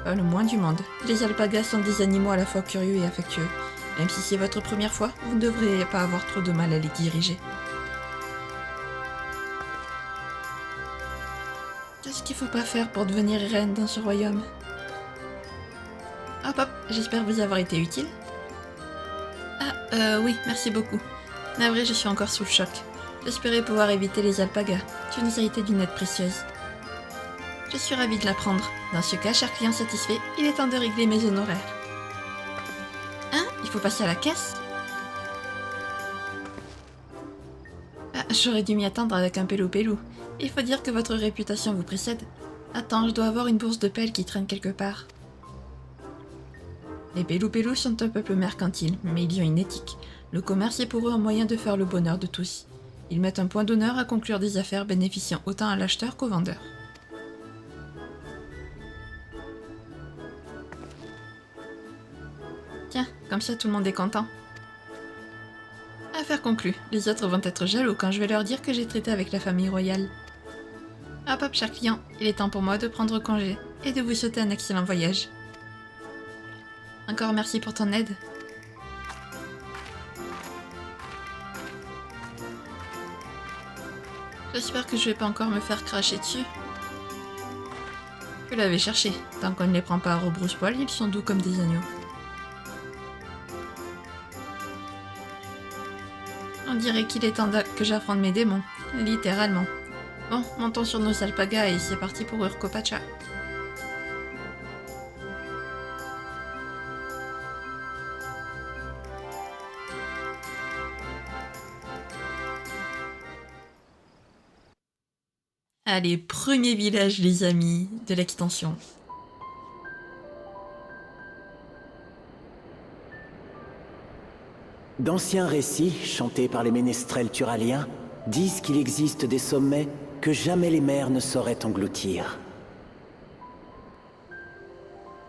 Pas le moins du monde. Les alpagas sont des animaux à la fois curieux et affectueux. Même si c'est votre première fois, vous ne devriez pas avoir trop de mal à les diriger. Qu'est-ce qu'il faut pas faire pour devenir reine dans ce royaume? Hop, j'espère vous avoir été utile. Ah, oui, merci beaucoup. Navré, je suis encore sous le choc. J'espérais pouvoir éviter les alpagas. Tu nous as été d'une aide précieuse. Je suis ravie de l'apprendre. Dans ce cas, cher client satisfait, il est temps de régler mes honoraires. Hein? Il faut passer à la caisse? Ah, j'aurais dû m'y attendre avec un Pelou. Il faut dire que votre réputation vous précède. Attends, je dois avoir une bourse de pelle qui traîne quelque part. Les Pelou sont un peuple mercantile, mais ils ont une éthique. Le commerce est pour eux un moyen de faire le bonheur de tous. Ils mettent un point d'honneur à conclure des affaires bénéficiant autant à l'acheteur qu'au vendeur. Tiens, comme ça tout le monde est content. Affaire conclue. Les autres vont être jaloux quand je vais leur dire que j'ai traité avec la famille royale. Hop, cher client, il est temps pour moi de prendre congé et de vous souhaiter un excellent voyage. Encore merci pour ton aide. J'espère que je vais pas encore me faire cracher dessus. Je l'avais cherché. Tant qu'on ne les prend pas à rebrousse-poil, ils sont doux comme des agneaux. On dirait qu'il est temps que j'affronte mes démons, littéralement. Bon, montons sur nos alpagas et c'est parti pour Urkopacha. Allez, premier village les amis de l'extension. D'anciens récits, chantés par les ménestrels turaliens, disent qu'il existe des sommets que jamais les mers ne sauraient engloutir.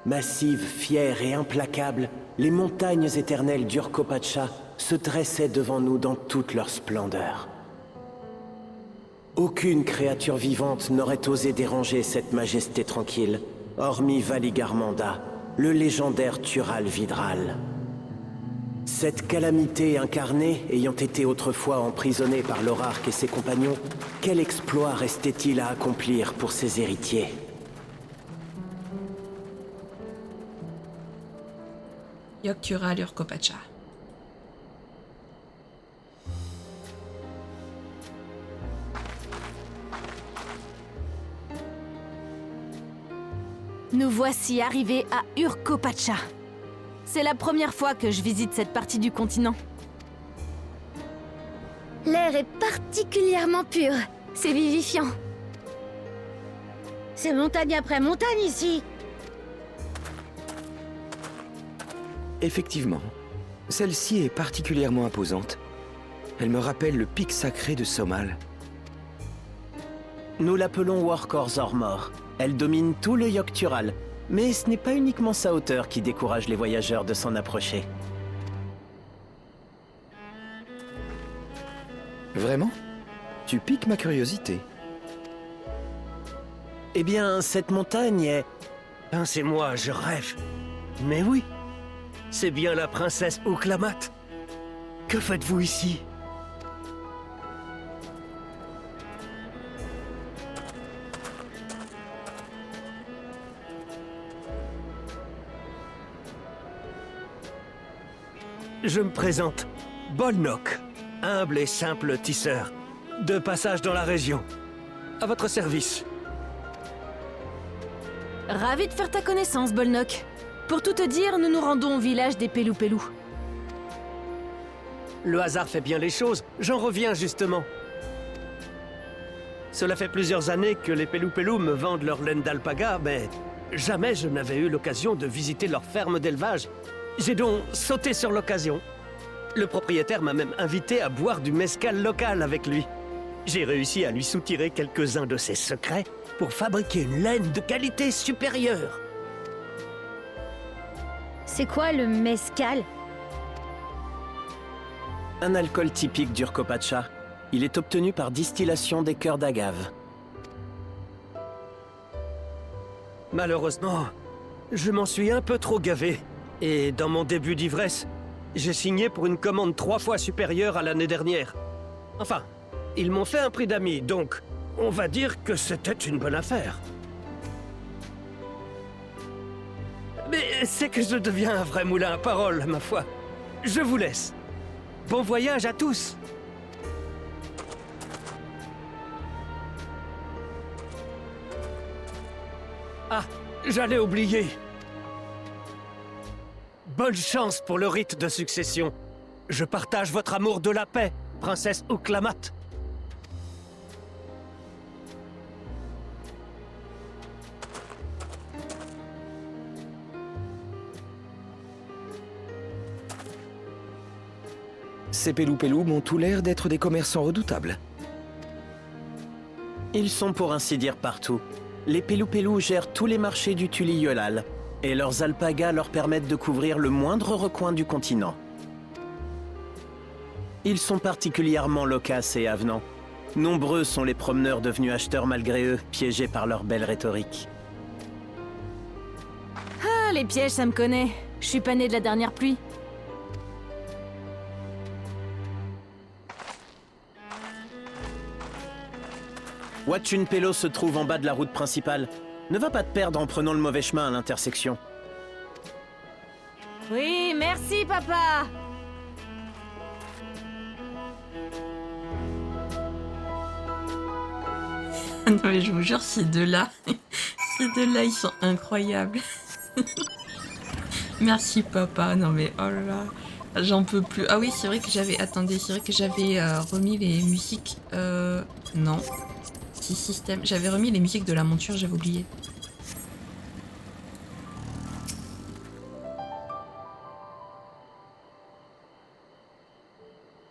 Massives, fières et implacables, les montagnes éternelles d'Urkopacha se dressaient devant nous dans toute leur splendeur. Aucune créature vivante n'aurait osé déranger cette majesté tranquille, hormis Valigarmanda, le légendaire Tural Vidral. Cette calamité incarnée, ayant été autrefois emprisonnée par l'Orarque et ses compagnons, quel exploit restait-il à accomplir pour ses héritiers? Yogg-Tural Urkopacha. Nous voici arrivés à Urkopacha. C'est la première fois que je visite cette partie du continent. L'air est particulièrement pur. C'est vivifiant. C'est montagne après montagne ici. Effectivement, celle-ci est particulièrement imposante. Elle me rappelle le pic sacré de Somal. Nous l'appelons Warkor Zormor. Elle domine tout le Yogg-Tural. Mais ce n'est pas uniquement sa hauteur qui décourage les voyageurs de s'en approcher. Vraiment? Tu piques ma curiosité. Eh bien, cette montagne est... Pincez-moi, je rêve. Mais oui, c'est bien la princesse Uklamat. Que faites-vous ici? Je me présente, Bolnok, humble et simple tisseur, de passage dans la région. À votre service. Ravi de faire ta connaissance, Bolnok. Pour tout te dire, nous nous rendons au village des Pelou-Pelou. Le hasard fait bien les choses, j'en reviens justement. Cela fait plusieurs années que les Pelou-Pelou me vendent leur laine d'alpaga, mais jamais je n'avais eu l'occasion de visiter leur ferme d'élevage. J'ai donc sauté sur l'occasion. Le propriétaire m'a même invité à boire du mezcal local avec lui. J'ai réussi à lui soutirer quelques-uns de ses secrets pour fabriquer une laine de qualité supérieure. C'est quoi le mezcal? Un alcool typique d'Urcopacha. Il est obtenu par distillation des cœurs d'agave. Malheureusement, je m'en suis un peu trop gavé. Et dans mon début d'ivresse, j'ai signé pour une commande 3 fois supérieure à l'année dernière. Enfin, ils m'ont fait un prix d'amis, donc on va dire que c'était une bonne affaire. Mais c'est que je deviens un vrai moulin à paroles, ma foi. Je vous laisse. Bon voyage à tous. Ah, j'allais oublier. Bonne chance pour le rite de succession. Je partage votre amour de la paix, princesse Uklamat. Ces Pelou-Pelou m'ont tout l'air d'être des commerçants redoutables. Ils sont pour ainsi dire partout. Les Pelou-Pelou gèrent tous les marchés du Tuli-Yolal, et leurs alpagas leur permettent de couvrir le moindre recoin du continent. Ils sont particulièrement loquaces et avenants. Nombreux sont les promeneurs devenus acheteurs malgré eux, piégés par leur belle rhétorique. Ah, les pièges, ça me connaît. Je suis pas né de la dernière pluie. Watchun Pelo se trouve en bas de la route principale. Ne va pas te perdre en prenant le mauvais chemin à l'intersection. Oui, merci, papa. Non mais je vous jure, ces deux-là, ils sont incroyables. Merci papa, non mais oh là là, j'en peux plus. Ah oui, c'est vrai que j'avais, attendez, c'est vrai que j'avais remis les musiques, non. Si, système, j'avais remis les musiques de la monture, j'avais oublié.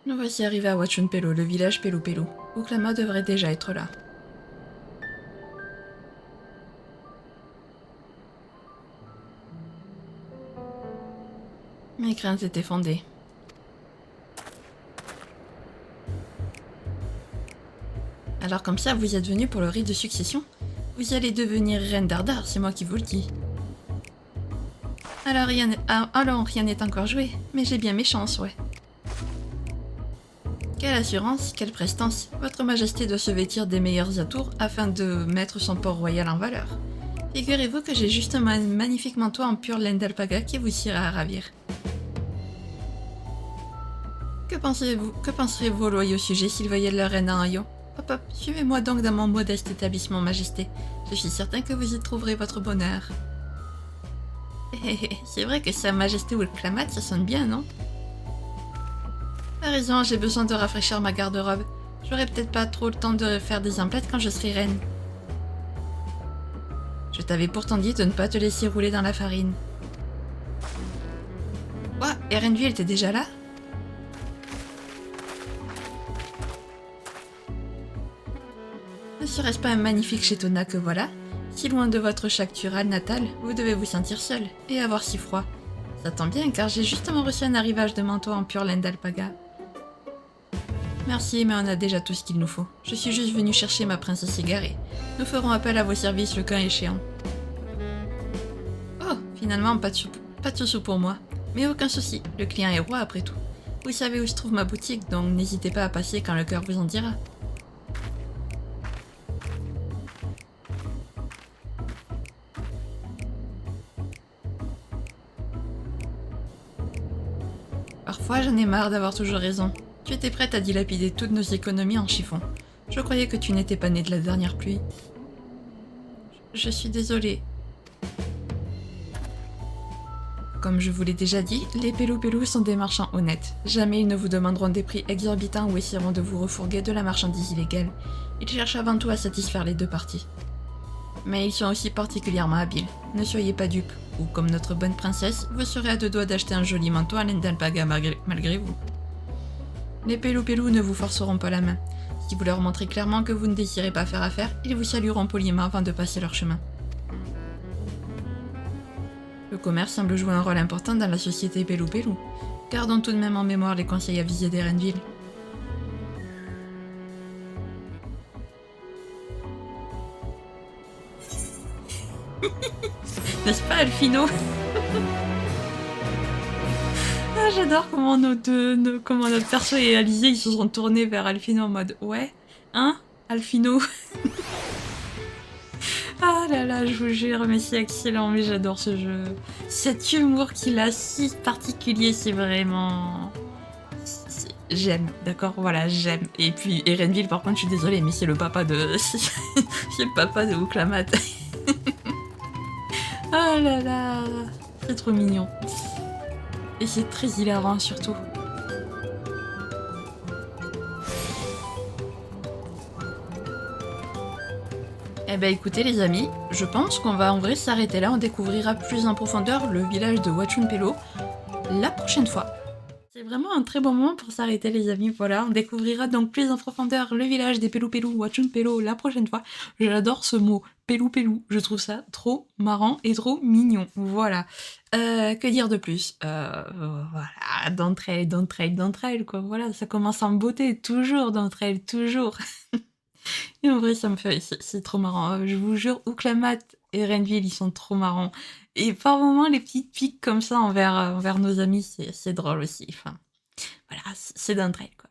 Nous voici arrivés à Watchun Pelo, le village Pelou-Pelou. Uklamat devrait déjà être là. Mes craintes étaient fondées. Alors comme ça, vous êtes venu pour le rite de succession? Vous allez devenir reine d'Ardar, c'est moi qui vous le dis. Alors rien n'est encore joué, mais j'ai bien mes chances, ouais. Quelle assurance, quelle prestance. Votre majesté doit se vêtir des meilleurs atours afin de mettre son port royal en valeur. Figurez-vous que j'ai justement un magnifique manteau en pure laine d'alpaga qui vous ira à ravir. Que penseraient vos loyaux sujets s'ils voyaient leur reine en haillons? Hop hop, suivez-moi donc dans mon modeste établissement, majesté. Je suis certain que vous y trouverez votre bonheur. C'est vrai que sa majesté Uklamat, ça sonne bien, non? T'as raison, j'ai besoin de rafraîchir ma garde-robe. J'aurai peut-être pas trop le temps de faire des emplettes quand je serai reine. t'avais pourtant dit de ne pas te laisser rouler dans la farine. Quoi? Erenville était déjà là? Ne serait-ce pas un magnifique chétona que voilà? Si loin de votre Shaktural natal, vous devez vous sentir seul et avoir si froid. Ça tombe bien car j'ai justement reçu un arrivage de manteau en pure laine d'alpaga. Merci, mais on a déjà tout ce qu'il nous faut. Je suis juste venu chercher ma princesse égarée. Nous ferons appel à vos services le cas échéant. Oh, finalement, pas de sous pour moi. Mais aucun souci, le client est roi après tout. Vous savez où se trouve ma boutique, donc n'hésitez pas à passer quand le cœur vous en dira. Parfois, j'en ai marre d'avoir toujours raison. Tu étais prête à dilapider toutes nos économies en chiffon. Je croyais que tu n'étais pas née de la dernière pluie. Je suis désolée. Comme je vous l'ai déjà dit, les Pelou sont des marchands honnêtes. Jamais ils ne vous demanderont des prix exorbitants ou essaieront de vous refourguer de la marchandise illégale. Ils cherchent avant tout à satisfaire les deux parties. Mais ils sont aussi particulièrement habiles. Ne soyez pas dupes, ou comme notre bonne princesse, vous serez à deux doigts d'acheter un joli manteau à laine d'alpaga malgré vous. Les Pelou ne vous forceront pas la main. Si vous leur montrez clairement que vous ne désirez pas faire affaire, ils vous salueront poliment avant de passer leur chemin. Le commerce semble jouer un rôle important dans la société Pelou. Gardons tout de même en mémoire les conseils avisés d'Erenville. N'est-ce pas, Alphino? Ah, j'adore comment notre perso et Alizé ils se sont tournés vers Alphino en mode ouais, hein, Alphino. Ah là là, je vous jure, mais c'est excellent, mais j'adore ce jeu. Cet humour qu'il a si particulier, c'est vraiment... J'aime, d'accord, voilà, j'aime. Et puis Erenville, par contre, je suis désolée, mais c'est le papa de... c'est le papa de Ouklamat. Ah là là, c'est trop mignon. Et c'est très hilarant surtout. Eh ben écoutez les amis, je pense qu'on va en vrai s'arrêter là, on découvrira plus en profondeur le village de Huachunpelo la prochaine fois. C'est vraiment un très bon moment pour s'arrêter les amis, voilà, on découvrira donc plus en profondeur le village des Pelou Huachunpelo la prochaine fois. J'adore ce mot, Pelou, je trouve ça trop marrant et trop mignon, voilà. Que dire de plus, voilà, d'entre elles, quoi, voilà, ça commence en beauté, toujours d'entre elles, toujours. Et en vrai, ça me fait... C'est trop marrant. Je vous jure, Ouklamat et Erenville, ils sont trop marrants. Et par moments, les petites piques comme ça envers nos amis, c'est drôle aussi. Enfin, voilà, c'est d'entre elles, quoi.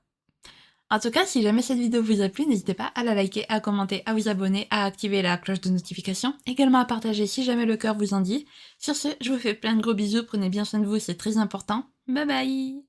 En tout cas, si jamais cette vidéo vous a plu, n'hésitez pas à la liker, à commenter, à vous abonner, à activer la cloche de notification. Également à partager si jamais le cœur vous en dit. Sur ce, je vous fais plein de gros bisous. Prenez bien soin de vous, c'est très important. Bye bye!